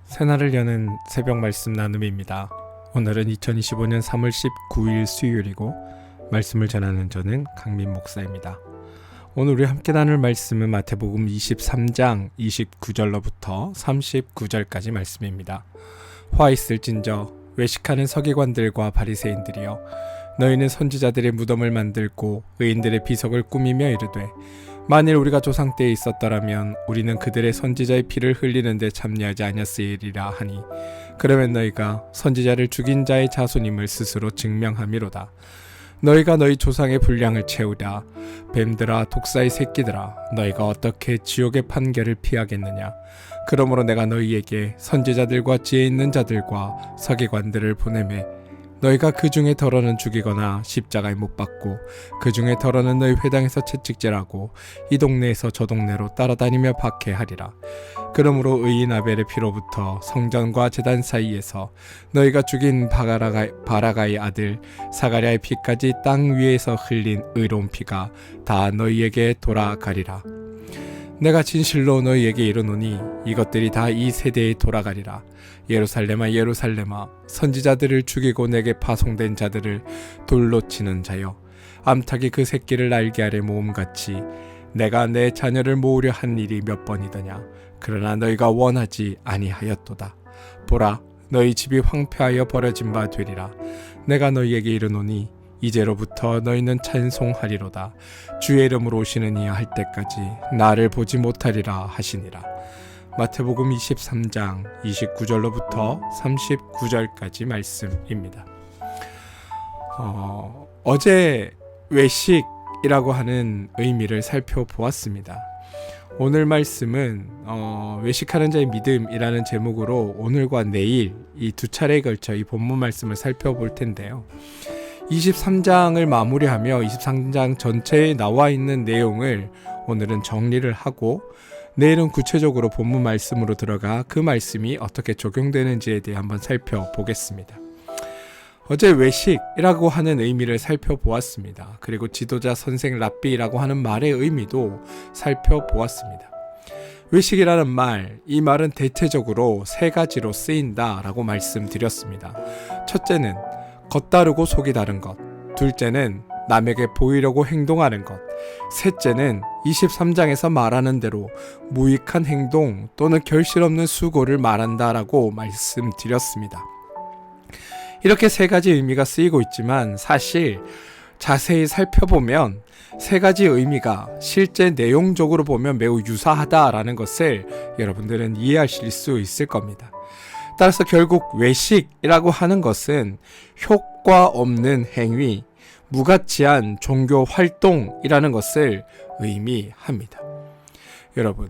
새날을 여는 새벽 말씀 나눔입니다. 오늘은 2025년 3월 19일 수요일이고 말씀을 전하는 저는 강민 목사입니다. 오늘 우리 함께 나눌 말씀은 마태복음 23장 29절로부터 39절까지 말씀입니다. 화 있을진저 외식하는 서기관들과 바리새인들이여, 너희는 선지자들의 무덤을 만들고 의인들의 비석을 꾸미며 이르되, 만일 우리가 조상 때에 있었더라면 우리는 그들의 선지자의 피를 흘리는 데 참여하지 아니었으리라 하니, 그러면 너희가 선지자를 죽인 자의 자손임을 스스로 증명함이로다. 너희가 너희 조상의 분량을 채우랴. 뱀들아, 독사의 새끼들아, 너희가 어떻게 지옥의 판결을 피하겠느냐. 그러므로 내가 너희에게 선지자들과 지혜 있는 자들과 서기관들을 보내매, 너희가 그 중에 덜어는 죽이거나 십자가에 못 박고, 그 중에 덜어는 너희 회당에서 채찍질하고 이 동네에서 저 동네로 따라다니며 박해하리라. 그러므로 의인 아벨의 피로부터 성전과 제단 사이에서 너희가 죽인 바라가의 아들 사가랴의 피까지 땅 위에서 흘린 의로운 피가 다 너희에게 돌아가리라. 내가 진실로 너희에게 이르노니 이것들이 다 이 세대에 돌아가리라. 예루살렘아, 예루살렘아, 선지자들을 죽이고 내게 파송된 자들을 돌로 치는 자여, 암탉이 그 새끼를 날개 아래 모음같이 내가 내 자녀를 모으려 한 일이 몇 번이더냐. 그러나 너희가 원하지 아니하였도다. 보라, 너희 집이 황폐하여 버려진 바 되리라. 내가 너희에게 이르노니 이제로부터 너희는 찬송하리로다. 주의 이름으로 오시는 이야 할 때까지 나를 보지 못하리라 하시니라. 마태복음 23장 29절로부터 39절까지 말씀입니다. 어제 외식이라고 하는 의미를 살펴보았습니다. 오늘 말씀은 외식하는 자의 믿음이라는 제목으로 오늘과 내일 이 두 차례에 걸쳐 이 본문 말씀을 살펴볼 텐데요. 23장을 마무리하며 23장 전체에 나와 있는 내용을 오늘은 정리를 하고, 내일은 구체적으로 본문 말씀으로 들어가 그 말씀이 어떻게 적용되는지에 대해 한번 살펴보겠습니다. 어제 외식이라고 하는 의미를 살펴보았습니다. 그리고 지도자, 선생, 랍비라고 하는 말의 의미도 살펴보았습니다. 외식이라는 말, 이 말은 대체적으로 세 가지로 쓰인다라고 말씀드렸습니다. 첫째는 겉다르고 속이 다른 것, 둘째는 남에게 보이려고 행동하는 것, 셋째는 23장에서 말하는 대로 무익한 행동 또는 결실 없는 수고를 말한다라고 말씀드렸습니다. 이렇게 세 가지 의미가 쓰이고 있지만 사실 자세히 살펴보면 세 가지 의미가 실제 내용적으로 보면 매우 유사하다라는 것을 여러분들은 이해하실 수 있을 겁니다. 따라서 결국 외식이라고 하는 것은 효과 없는 행위, 무가치한 종교 활동이라는 것을 의미합니다. 여러분,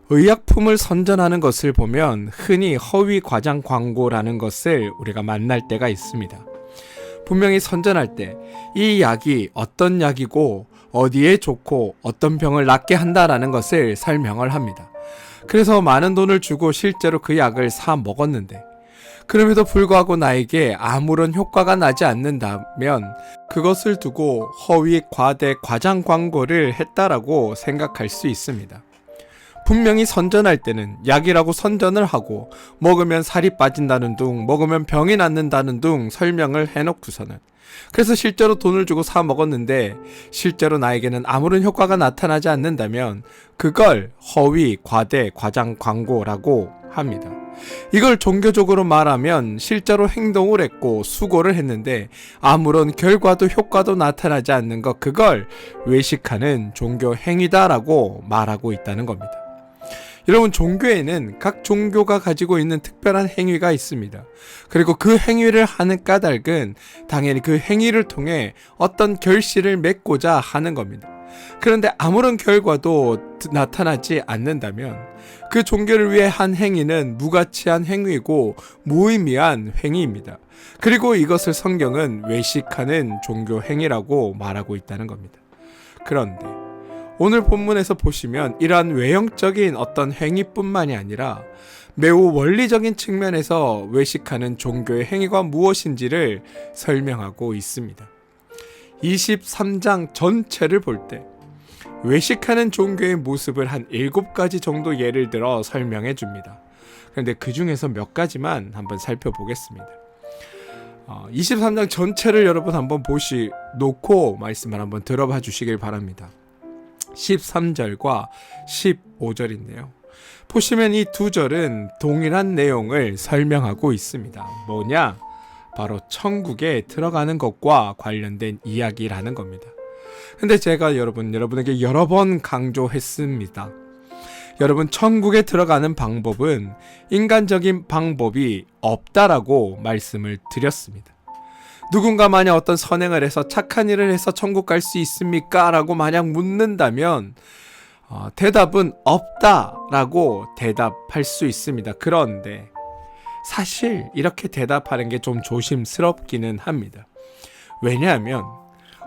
의약품을 선전하는 것을 보면 흔히 허위 과장 광고라는 것을 우리가 만날 때가 있습니다. 분명히 선전할 때 이 약이 어떤 약이고 어디에 좋고 어떤 병을 낫게 한다라는 것을 설명을 합니다. 그래서 많은 돈을 주고 실제로 그 약을 사 먹었는데, 그럼에도 불구하고 나에게 아무런 효과가 나지 않는다면 그것을 두고 허위, 과대, 과장 광고를 했다라고 생각할 수 있습니다. 분명히 선전할 때는 약이라고 선전을 하고 먹으면 살이 빠진다는 둥, 먹으면 병이 낫는다는 둥 설명을 해놓고서는, 그래서 실제로 돈을 주고 사 먹었는데 실제로 나에게는 아무런 효과가 나타나지 않는다면 그걸 허위, 과대, 과장 광고라고 합니다. 이걸 종교적으로 말하면 실제로 행동을 했고 수고를 했는데 아무런 결과도 효과도 나타나지 않는 것, 그걸 외식하는 종교 행위다라고 말하고 있다는 겁니다. 여러분, 종교에는 각 종교가 가지고 있는 특별한 행위가 있습니다. 그리고 그 행위를 하는 까닭은 당연히 그 행위를 통해 어떤 결실을 맺고자 하는 겁니다. 그런데 아무런 결과도 나타나지 않는다면 그 종교를 위해 한 행위는 무가치한 행위고 무의미한 행위입니다. 그리고 이것을 성경은 외식하는 종교 행위라고 말하고 있다는 겁니다. 그런데 오늘 본문에서 보시면 이러한 외형적인 어떤 행위뿐만이 아니라 매우 원리적인 측면에서 외식하는 종교의 행위가 무엇인지를 설명하고 있습니다. 23장 전체를 볼 때 외식하는 종교의 모습을 한 7가지 정도 예를 들어 설명해 줍니다. 그런데 그 중에서 몇 가지만 한번 살펴보겠습니다. 23장 전체를 여러분 한번 놓고 말씀을 한번 들어봐 주시길 바랍니다. 13절과 15절인데요. 보시면 이 두 절은 동일한 내용을 설명하고 있습니다. 뭐냐? 바로 천국에 들어가는 것과 관련된 이야기라는 겁니다. 근데 제가 여러분에게 여러 번 강조했습니다. 여러분, 천국에 들어가는 방법은 인간적인 방법이 없다라고 말씀을 드렸습니다. 누군가 만약 어떤 선행을 해서 착한 일을 해서 천국 갈 수 있습니까? 라고 만약 묻는다면 대답은 없다라고 대답할 수 있습니다. 그런데 사실 이렇게 대답하는 게 좀 조심스럽기는 합니다. 왜냐하면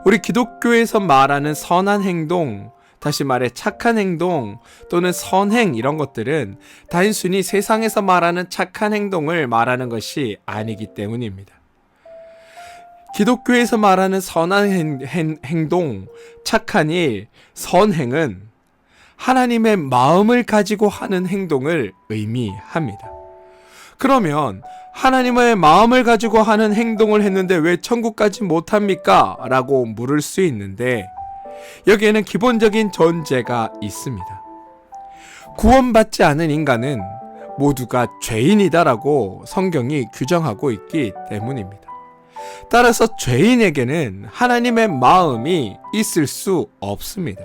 우리 기독교에서 말하는 선한 행동, 다시 말해 착한 행동 또는 선행, 이런 것들은 단순히 세상에서 말하는 착한 행동을 말하는 것이 아니기 때문입니다. 기독교에서 말하는 선한 행동, 착한 일, 선행은 하나님의 마음을 가지고 하는 행동을 의미합니다. 그러면 하나님의 마음을 가지고 하는 행동을 했는데 왜 천국까지 못합니까? 라고 물을 수 있는데, 여기에는 기본적인 전제가 있습니다. 구원받지 않은 인간은 모두가 죄인이다라고 성경이 규정하고 있기 때문입니다. 따라서 죄인에게는 하나님의 마음이 있을 수 없습니다.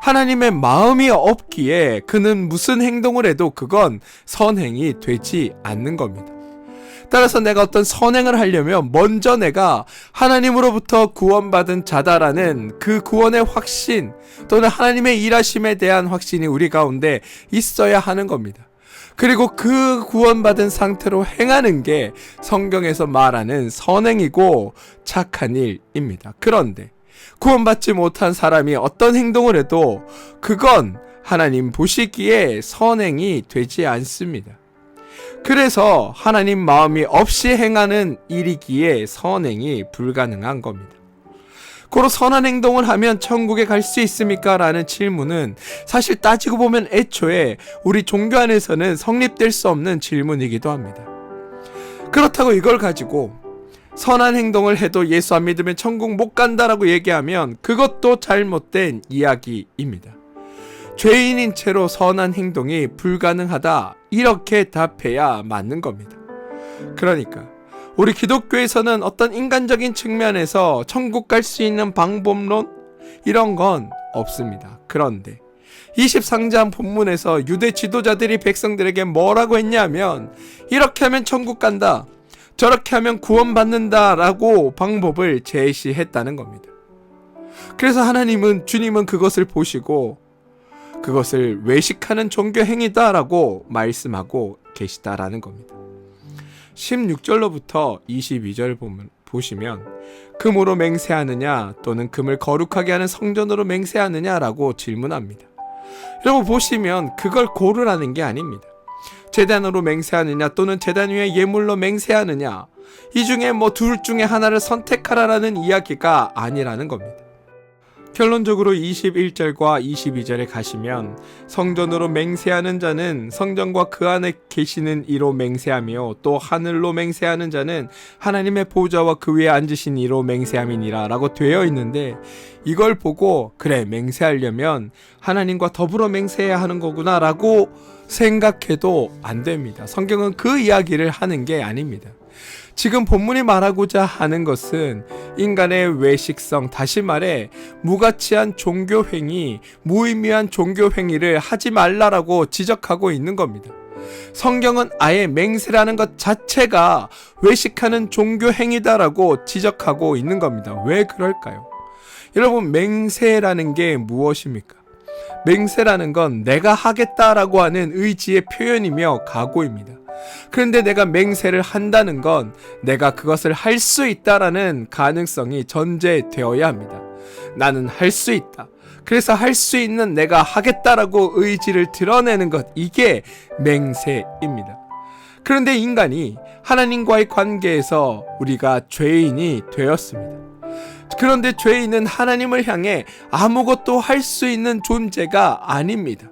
하나님의 마음이 없기에 그는 무슨 행동을 해도 그건 선행이 되지 않는 겁니다. 따라서 내가 어떤 선행을 하려면 먼저 내가 하나님으로부터 구원받은 자다라는 그 구원의 확신 또는 하나님의 일하심에 대한 확신이 우리 가운데 있어야 하는 겁니다. 그리고 그 구원받은 상태로 행하는 게 성경에서 말하는 선행이고 착한 일입니다. 그런데 구원받지 못한 사람이 어떤 행동을 해도 그건 하나님 보시기에 선행이 되지 않습니다. 그래서 하나님 마음이 없이 행하는 일이기에 선행이 불가능한 겁니다. 고로 선한 행동을 하면 천국에 갈 수 있습니까? 라는 질문은 사실 따지고 보면 애초에 우리 종교 안에서는 성립될 수 없는 질문이기도 합니다. 그렇다고 이걸 가지고 선한 행동을 해도 예수 안 믿으면 천국 못 간다라고 얘기하면 그것도 잘못된 이야기입니다. 죄인인 채로 선한 행동이 불가능하다, 이렇게 답해야 맞는 겁니다. 그러니까 우리 기독교에서는 어떤 인간적인 측면에서 천국 갈 수 있는 방법론, 이런 건 없습니다. 그런데 23장 본문에서 유대 지도자들이 백성들에게 뭐라고 했냐면, 이렇게 하면 천국 간다, 저렇게 하면 구원받는다 라고 방법을 제시했다는 겁니다. 그래서 주님은 그것을 보시고 그것을 외식하는 종교 행위다 라고 말씀하고 계시다라는 겁니다. 16절로부터 22절 보시면 금으로 맹세하느냐 또는 금을 거룩하게 하는 성전으로 맹세하느냐 라고 질문합니다. 여러분 보시면 그걸 고르라는 게 아닙니다. 제단으로 맹세하느냐 또는 제단 위에 예물로 맹세하느냐, 이 중에 둘 중에 하나를 선택하라라는 이야기가 아니라는 겁니다. 결론적으로 21절과 22절에 가시면 성전으로 맹세하는 자는 성전과 그 안에 계시는 이로 맹세하며 또 하늘로 맹세하는 자는 하나님의 보좌와 그 위에 앉으신 이로 맹세함이니라 라고 되어 있는데, 이걸 보고 그래 맹세하려면 하나님과 더불어 맹세해야 하는 거구나 라고 생각해도 안 됩니다. 성경은 그 이야기를 하는 게 아닙니다. 지금 본문이 말하고자 하는 것은 인간의 외식성, 다시 말해 무가치한 종교행위, 무의미한 종교행위를 하지 말라라고 지적하고 있는 겁니다. 성경은 아예 맹세라는 것 자체가 외식하는 종교행위다라고 지적하고 있는 겁니다. 왜 그럴까요? 여러분, 맹세라는 게 무엇입니까? 맹세라는 건 내가 하겠다라고 하는 의지의 표현이며 각오입니다. 그런데 내가 맹세를 한다는 건 내가 그것을 할 수 있다라는 가능성이 전제되어야 합니다. 나는 할 수 있다. 그래서 할 수 있는 내가 하겠다라고 의지를 드러내는 것, 이게 맹세입니다. 그런데 인간이 하나님과의 관계에서 우리가 죄인이 되었습니다. 그런데 죄인은 하나님을 향해 아무것도 할 수 있는 존재가 아닙니다.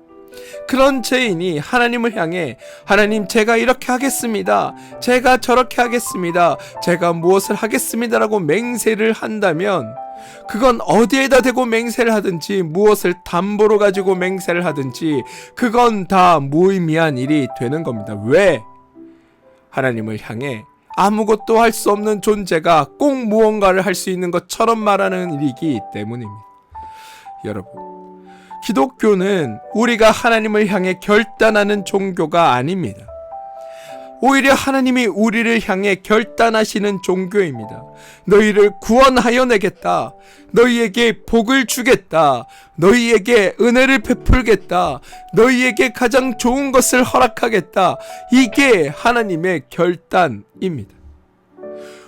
그런 죄인이 하나님을 향해 하나님 제가 이렇게 하겠습니다. 제가 저렇게 하겠습니다. 제가 무엇을 하겠습니다라고 맹세를 한다면 그건 어디에다 대고 맹세를 하든지 무엇을 담보로 가지고 맹세를 하든지 그건 다 무의미한 일이 되는 겁니다. 왜? 하나님을 향해 아무것도 할 수 없는 존재가 꼭 무언가를 할 수 있는 것처럼 말하는 일이기 때문입니다. 여러분, 기독교는 우리가 하나님을 향해 결단하는 종교가 아닙니다. 오히려 하나님이 우리를 향해 결단하시는 종교입니다. 너희를 구원하여 내겠다. 너희에게 복을 주겠다. 너희에게 은혜를 베풀겠다. 너희에게 가장 좋은 것을 허락하겠다. 이게 하나님의 결단입니다.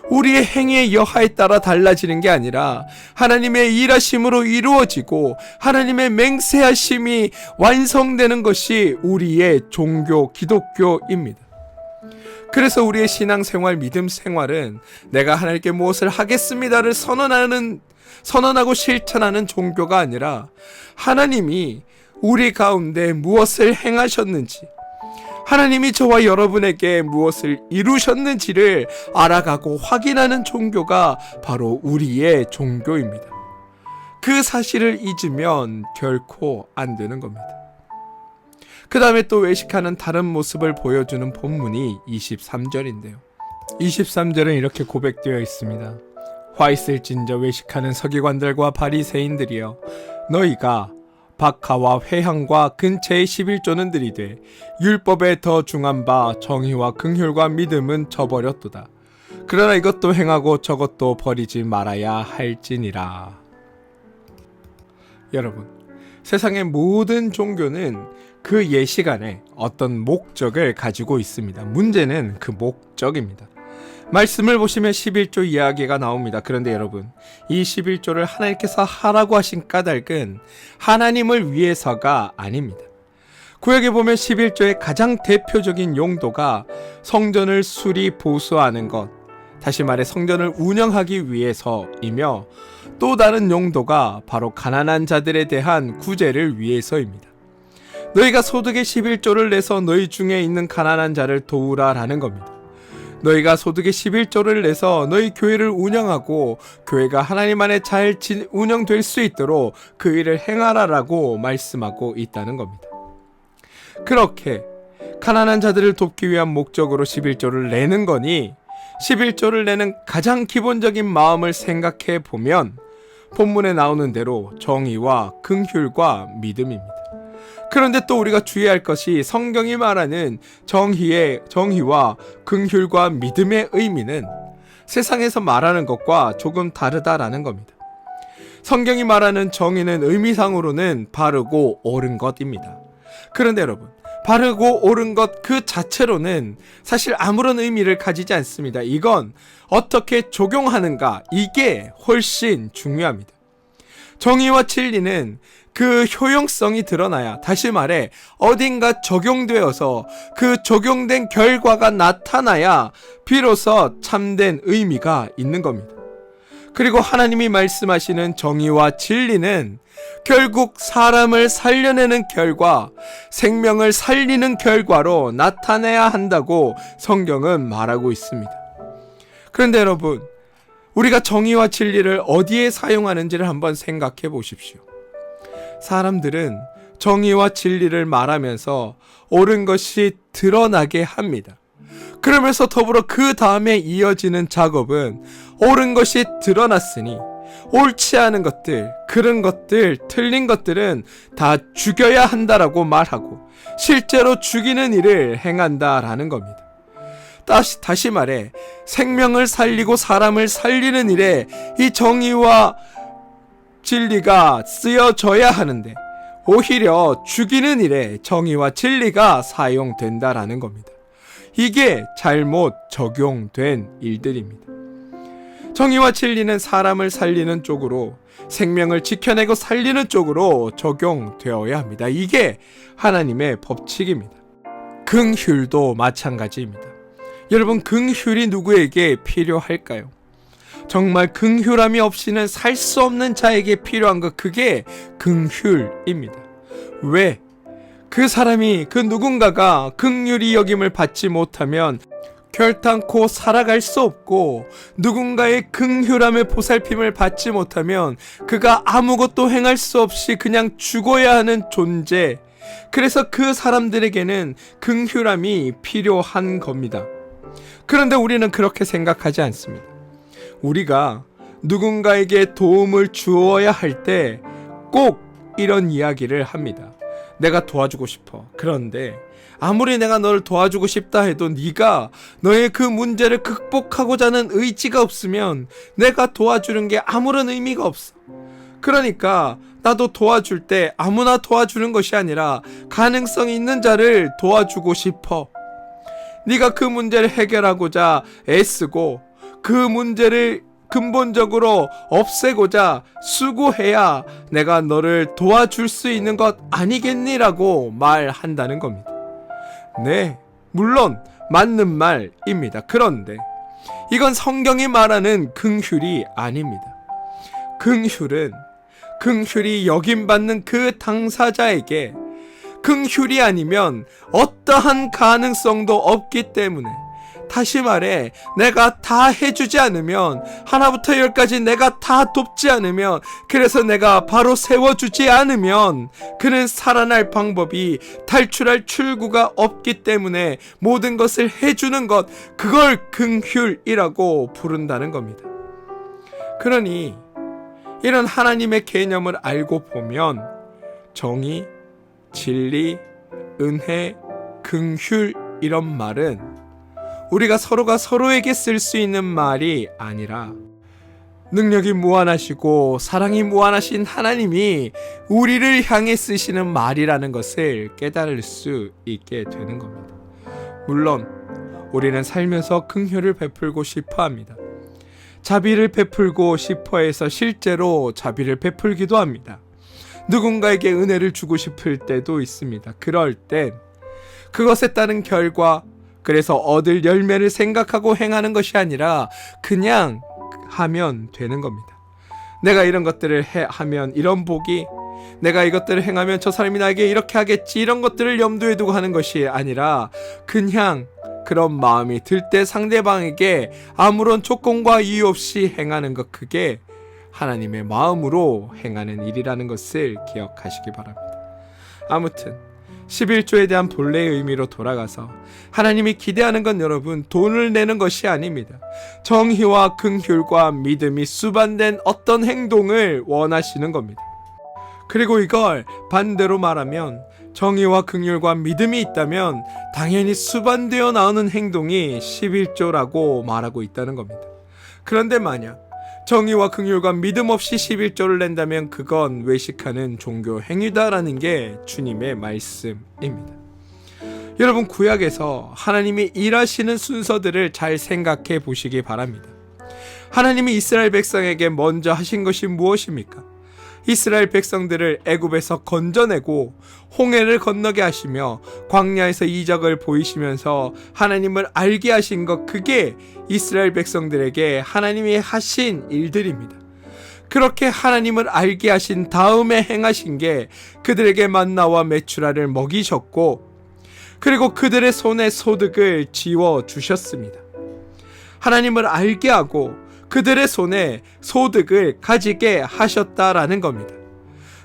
우리의 행위의 여하에 따라 달라지는 게 아니라 하나님의 일하심으로 이루어지고 하나님의 맹세하심이 완성되는 것이 우리의 종교 기독교입니다. 그래서 우리의 신앙생활, 믿음 생활은 내가 하나님께 무엇을 하겠습니다를 선언하고 실천하는 종교가 아니라 하나님이 우리 가운데 무엇을 행하셨는지, 하나님이 저와 여러분에게 무엇을 이루셨는지를 알아가고 확인하는 종교가 바로 우리의 종교입니다. 그 사실을 잊으면 결코 안 되는 겁니다. 그 다음에 또 외식하는 다른 모습을 보여주는 본문이 23절인데요. 23절은 이렇게 고백되어 있습니다. 화 있을진저 외식하는 서기관들과 바리새인들이여, 너희가 박하와 회향과 근체의 11조는 들이되 율법에 더 중한 바 정의와 긍휼과 믿음은 저버렸도다. 그러나 이것도 행하고 저것도 버리지 말아야 할지니라. 여러분, 세상의 모든 종교는 그 예시간에 어떤 목적을 가지고 있습니다. 문제는 그 목적입니다. 말씀을 보시면 11조 이야기가 나옵니다. 그런데 여러분, 이 11조를 하나님께서 하라고 하신 까닭은 하나님을 위해서가 아닙니다. 구약에 보면 11조의 가장 대표적인 용도가 성전을 수리 보수하는 것, 다시 말해 성전을 운영하기 위해서이며, 또 다른 용도가 바로 가난한 자들에 대한 구제를 위해서입니다. 너희가 소득의 11조를 내서 너희 중에 있는 가난한 자를 도우라라는 겁니다. 너희가 소득의 11조를 내서 너희 교회를 운영하고 교회가 하나님 안에 잘 운영될 수 있도록 그 일을 행하라라고 말씀하고 있다는 겁니다. 그렇게 가난한 자들을 돕기 위한 목적으로 11조를 내는 거니 11조를 내는 가장 기본적인 마음을 생각해 보면 본문에 나오는 대로 정의와 긍휼과 믿음입니다. 그런데 또 우리가 주의할 것이 성경이 말하는 정의와 긍휼과 믿음의 의미는 세상에서 말하는 것과 조금 다르다라는 겁니다. 성경이 말하는 정의는 의미상으로는 바르고 옳은 것입니다. 그런데 여러분, 바르고 옳은 것 그 자체로는 사실 아무런 의미를 가지지 않습니다. 이건 어떻게 적용하는가, 이게 훨씬 중요합니다. 정의와 진리는 그 효용성이 드러나야, 다시 말해 어딘가 적용되어서 그 적용된 결과가 나타나야 비로소 참된 의미가 있는 겁니다. 그리고 하나님이 말씀하시는 정의와 진리는 결국 사람을 살려내는 결과, 생명을 살리는 결과로 나타내야 한다고 성경은 말하고 있습니다. 그런데 여러분, 우리가 정의와 진리를 어디에 사용하는지를 한번 생각해 보십시오. 사람들은 정의와 진리를 말하면서 옳은 것이 드러나게 합니다. 그러면서 더불어 그 다음에 이어지는 작업은 옳은 것이 드러났으니 옳지 않은 것들, 그런 것들, 틀린 것들은 다 죽여야 한다라고 말하고 실제로 죽이는 일을 행한다라는 겁니다. 다시 말해 생명을 살리고 사람을 살리는 일에 이 정의와 진리가 쓰여져야 하는데 오히려 죽이는 일에 정의와 진리가 사용된다라는 겁니다. 이게 잘못 적용된 일들입니다. 정의와 진리는 사람을 살리는 쪽으로, 생명을 지켜내고 살리는 쪽으로 적용되어야 합니다. 이게 하나님의 법칙입니다. 긍휼도 마찬가지입니다. 여러분, 긍휼이 누구에게 필요할까요? 정말 긍휼함이 없이는 살 수 없는 자에게 필요한 것, 그게 긍휼입니다. 왜? 그 사람이 그 누군가가 긍휼히 여김을 받지 못하면 결단코 살아갈 수 없고, 누군가의 긍휼함의 보살핌을 받지 못하면 그가 아무것도 행할 수 없이 그냥 죽어야 하는 존재. 그래서 그 사람들에게는 긍휼함이 필요한 겁니다. 그런데 우리는 그렇게 생각하지 않습니다. 우리가 누군가에게 도움을 주어야 할 때 꼭 이런 이야기를 합니다. 내가 도와주고 싶어. 그런데 아무리 내가 너를 도와주고 싶다 해도 네가 너의 그 문제를 극복하고자 하는 의지가 없으면 내가 도와주는 게 아무런 의미가 없어. 그러니까 나도 도와줄 때 아무나 도와주는 것이 아니라 가능성 있는 자를 도와주고 싶어. 네가 그 문제를 해결하고자 애쓰고 그 문제를 근본적으로 없애고자 수고해야 내가 너를 도와줄 수 있는 것 아니겠니라고 말한다는 겁니다. 네, 물론 맞는 말입니다. 그런데 이건 성경이 말하는 긍휼이 아닙니다. 긍휼이 여김받는 그 당사자에게 긍휼이 아니면 어떠한 가능성도 없기 때문에, 다시 말해 내가 다 해주지 않으면, 하나부터 열까지 내가 다 돕지 않으면, 그래서 내가 바로 세워주지 않으면 그는 살아날 방법이, 탈출할 출구가 없기 때문에 모든 것을 해주는 것, 그걸 긍휼이라고 부른다는 겁니다. 그러니 이런 하나님의 개념을 알고 보면 정의, 진리, 은혜, 긍휼 이런 말은 우리가 서로가 서로에게 쓸 수 있는 말이 아니라 능력이 무한하시고 사랑이 무한하신 하나님이 우리를 향해 쓰시는 말이라는 것을 깨달을 수 있게 되는 겁니다. 물론 우리는 살면서 긍휼을 베풀고 싶어 합니다. 자비를 베풀고 싶어 해서 실제로 자비를 베풀기도 합니다. 누군가에게 은혜를 주고 싶을 때도 있습니다. 그럴 땐 그것에 따른 결과, 그래서 얻을 열매를 생각하고 행하는 것이 아니라 그냥 하면 되는 겁니다. 내가 이런 것들을 하면 이런 복이, 내가 이것들을 행하면 저 사람이 나에게 이렇게 하겠지, 이런 것들을 염두에 두고 하는 것이 아니라 그냥 그런 마음이 들 때 상대방에게 아무런 조건과 이유 없이 행하는 것, 그게 하나님의 마음으로 행하는 일이라는 것을 기억하시기 바랍니다. 아무튼 11조에 대한 본래의 의미로 돌아가서, 하나님이 기대하는 건 여러분 돈을 내는 것이 아닙니다. 정의와 긍휼과 믿음이 수반된 어떤 행동을 원하시는 겁니다. 그리고 이걸 반대로 말하면, 정의와 긍휼과 믿음이 있다면 당연히 수반되어 나오는 행동이 11조라고 말하고 있다는 겁니다. 그런데 만약 정의와 긍휼과 믿음 없이 11조를 낸다면 그건 외식하는 종교 행위다라는 게 주님의 말씀입니다. 여러분, 구약에서 하나님이 일하시는 순서들을 잘 생각해 보시기 바랍니다. 하나님이 이스라엘 백성에게 먼저 하신 것이 무엇입니까? 이스라엘 백성들을 애굽에서 건져내고 홍해를 건너게 하시며 광야에서 이적을 보이시면서 하나님을 알게 하신 것, 그게 이스라엘 백성들에게 하나님이 하신 일들입니다. 그렇게 하나님을 알게 하신 다음에 행하신 게 그들에게 만나와 메추라를 먹이셨고, 그리고 그들의 손에 소득을 지워 주셨습니다. 하나님을 알게 하고 그들의 손에 소득을 가지게 하셨다라는 겁니다.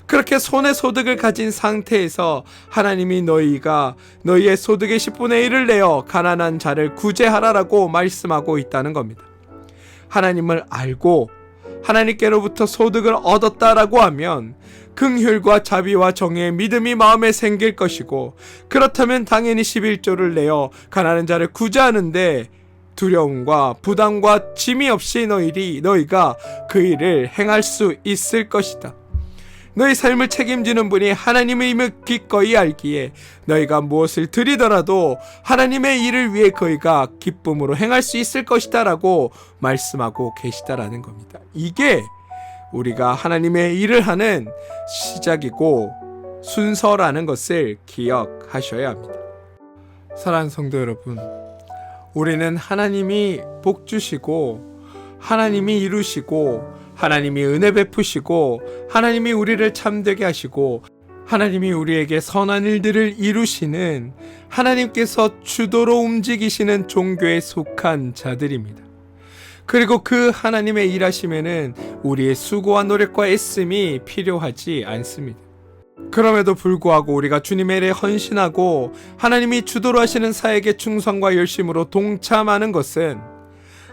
그렇게 손에 소득을 가진 상태에서 하나님이 너희가 너희의 소득의 10분의 1을 내어 가난한 자를 구제하라라고 말씀하고 있다는 겁니다. 하나님을 알고 하나님께로부터 소득을 얻었다라고 하면 긍휼과 자비와 정의의 믿음이 마음에 생길 것이고, 그렇다면 당연히 11조를 내어 가난한 자를 구제하는데 두려움과 부담과 짐이 없이 너희가 그 일을 행할 수 있을 것이다. 너희 삶을 책임지는 분이 하나님임을 기꺼이 알기에 너희가 무엇을 드리더라도 하나님의 일을 위해 너희가 기쁨으로 행할 수 있을 것이다 라고 말씀하고 계시다라는 겁니다. 이게 우리가 하나님의 일을 하는 시작이고 순서라는 것을 기억하셔야 합니다. 사랑하는 성도 여러분, 우리는 하나님이 복 주시고 하나님이 이루시고 하나님이 은혜 베푸시고 하나님이 우리를 참되게 하시고 하나님이 우리에게 선한 일들을 이루시는 하나님께서 주도로 움직이시는 종교에 속한 자들입니다. 그리고 그 하나님의 일하심에는 우리의 수고와 노력과 애씀이 필요하지 않습니다. 그럼에도 불구하고 우리가 주님의 일에 헌신하고 하나님이 주도로 하시는 사역에 충성과 열심으로 동참하는 것은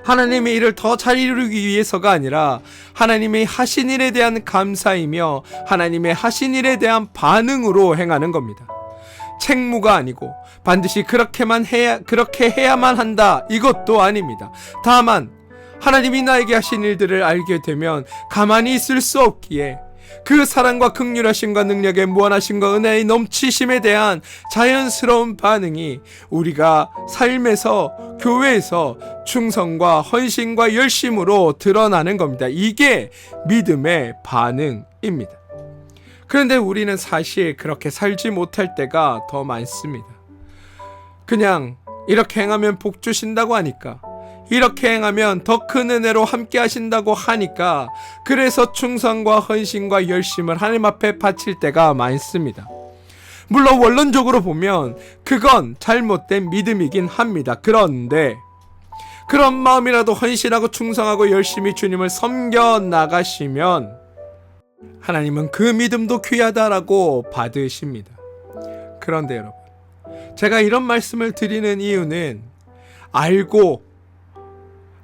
하나님의 일을 더 잘 이루기 위해서가 아니라 하나님의 하신 일에 대한 감사이며 하나님의 하신 일에 대한 반응으로 행하는 겁니다. 책무가 아니고 반드시 그렇게 해야만 한다, 이것도 아닙니다. 다만 하나님이 나에게 하신 일들을 알게 되면 가만히 있을 수 없기에 그 사랑과 긍휼하심과 능력의 무한하심과 은혜의 넘치심에 대한 자연스러운 반응이 우리가 삶에서, 교회에서 충성과 헌신과 열심으로 드러나는 겁니다. 이게 믿음의 반응입니다. 그런데 우리는 사실 그렇게 살지 못할 때가 더 많습니다. 그냥 이렇게 행하면 복 주신다고 하니까, 이렇게 행하면 더 큰 은혜로 함께 하신다고 하니까, 그래서 충성과 헌신과 열심을 하나님 앞에 바칠 때가 많습니다. 물론 원론적으로 보면 그건 잘못된 믿음이긴 합니다. 그런데 그런 마음이라도 헌신하고 충성하고 열심히 주님을 섬겨 나가시면 하나님은 그 믿음도 귀하다라고 받으십니다. 그런데 여러분, 제가 이런 말씀을 드리는 이유는 알고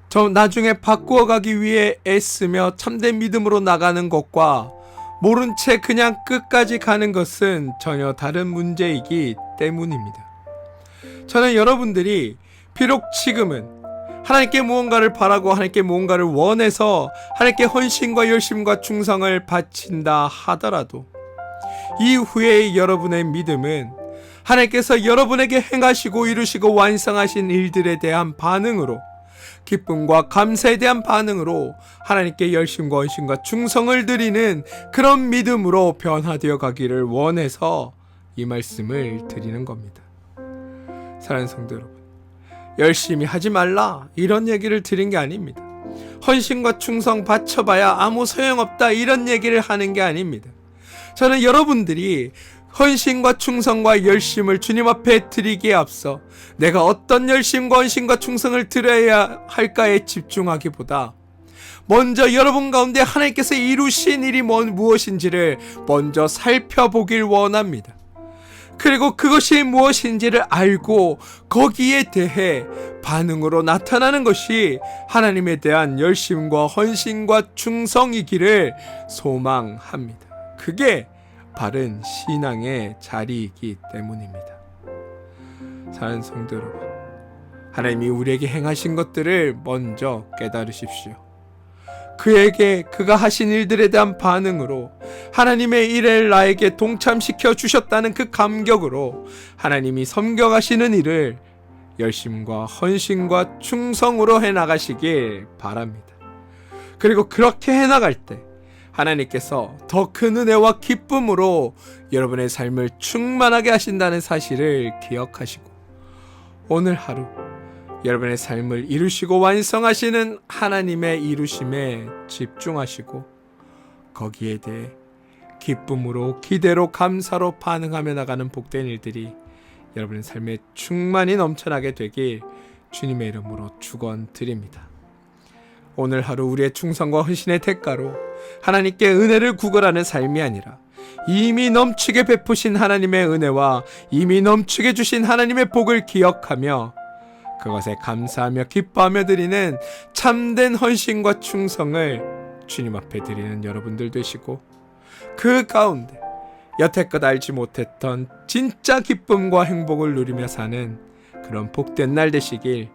저 나중에 바꾸어가기 위해 애쓰며 참된 믿음으로 나가는 것과 모른 채 그냥 끝까지 가는 것은 전혀 다른 문제이기 때문입니다. 저는 여러분들이 비록 지금은 하나님께 무언가를 바라고 하나님께 무언가를 원해서 하나님께 헌신과 열심과 충성을 바친다 하더라도 이후에 여러분의 믿음은 하나님께서 여러분에게 행하시고 이루시고 완성하신 일들에 대한 반응으로, 기쁨과 감사에 대한 반응으로 하나님께 열심과 헌신과 충성을 드리는 그런 믿음으로 변화되어 가기를 원해서 이 말씀을 드리는 겁니다. 사랑하는 성도 여러분, 열심히 하지 말라 이런 얘기를 드린 게 아닙니다. 헌신과 충성 바쳐봐야 아무 소용없다 이런 얘기를 하는 게 아닙니다. 저는 여러분들이 헌신과 충성과 열심을 주님 앞에 드리기에 앞서 내가 어떤 열심과 헌신과 충성을 드려야 할까에 집중하기보다 먼저 여러분 가운데 하나님께서 이루신 일이 무엇인지를 먼저 살펴보길 원합니다. 그리고 그것이 무엇인지를 알고 거기에 대해 반응으로 나타나는 것이 하나님에 대한 열심과 헌신과 충성이기를 소망합니다. 그게 바른 신앙의 자리이기 때문입니다. 사랑하는 성도 여러분, 하나님이 우리에게 행하신 것들을 먼저 깨달으십시오. 그가 하신 일들에 대한 반응으로 하나님의 일을 나에게 동참시켜 주셨다는 그 감격으로 하나님이 섬겨가시는 일을 열심과 헌신과 충성으로 해나가시길 바랍니다. 그리고 그렇게 해나갈 때 하나님께서 더 큰 은혜와 기쁨으로 여러분의 삶을 충만하게 하신다는 사실을 기억하시고 오늘 하루 여러분의 삶을 이루시고 완성하시는 하나님의 이루심에 집중하시고 거기에 대해 기쁨으로, 기대로, 감사로 반응하며 나가는 복된 일들이 여러분의 삶에 충만히 넘쳐나게 되길 주님의 이름으로 축원드립니다. 오늘 하루 우리의 충성과 헌신의 대가로 하나님께 은혜를 구걸하는 삶이 아니라 이미 넘치게 베푸신 하나님의 은혜와 이미 넘치게 주신 하나님의 복을 기억하며 그것에 감사하며 기뻐하며 드리는 참된 헌신과 충성을 주님 앞에 드리는 여러분들 되시고 그 가운데 여태껏 알지 못했던 진짜 기쁨과 행복을 누리며 사는 그런 복된 날 되시길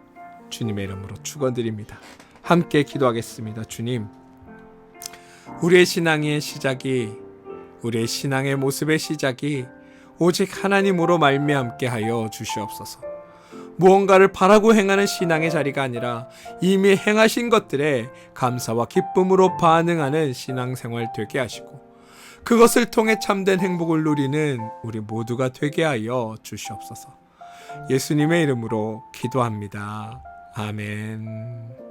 주님의 이름으로 축원드립니다. 함께 기도하겠습니다. 주님, 우리의 신앙의 시작이, 우리의 신앙의 모습의 시작이 오직 하나님으로 말미암게 하여 주시옵소서. 무언가를 바라고 행하는 신앙의 자리가 아니라 이미 행하신 것들에 감사와 기쁨으로 반응하는 신앙생활 되게 하시고 그것을 통해 참된 행복을 누리는 우리 모두가 되게 하여 주시옵소서. 예수님의 이름으로 기도합니다. 아멘.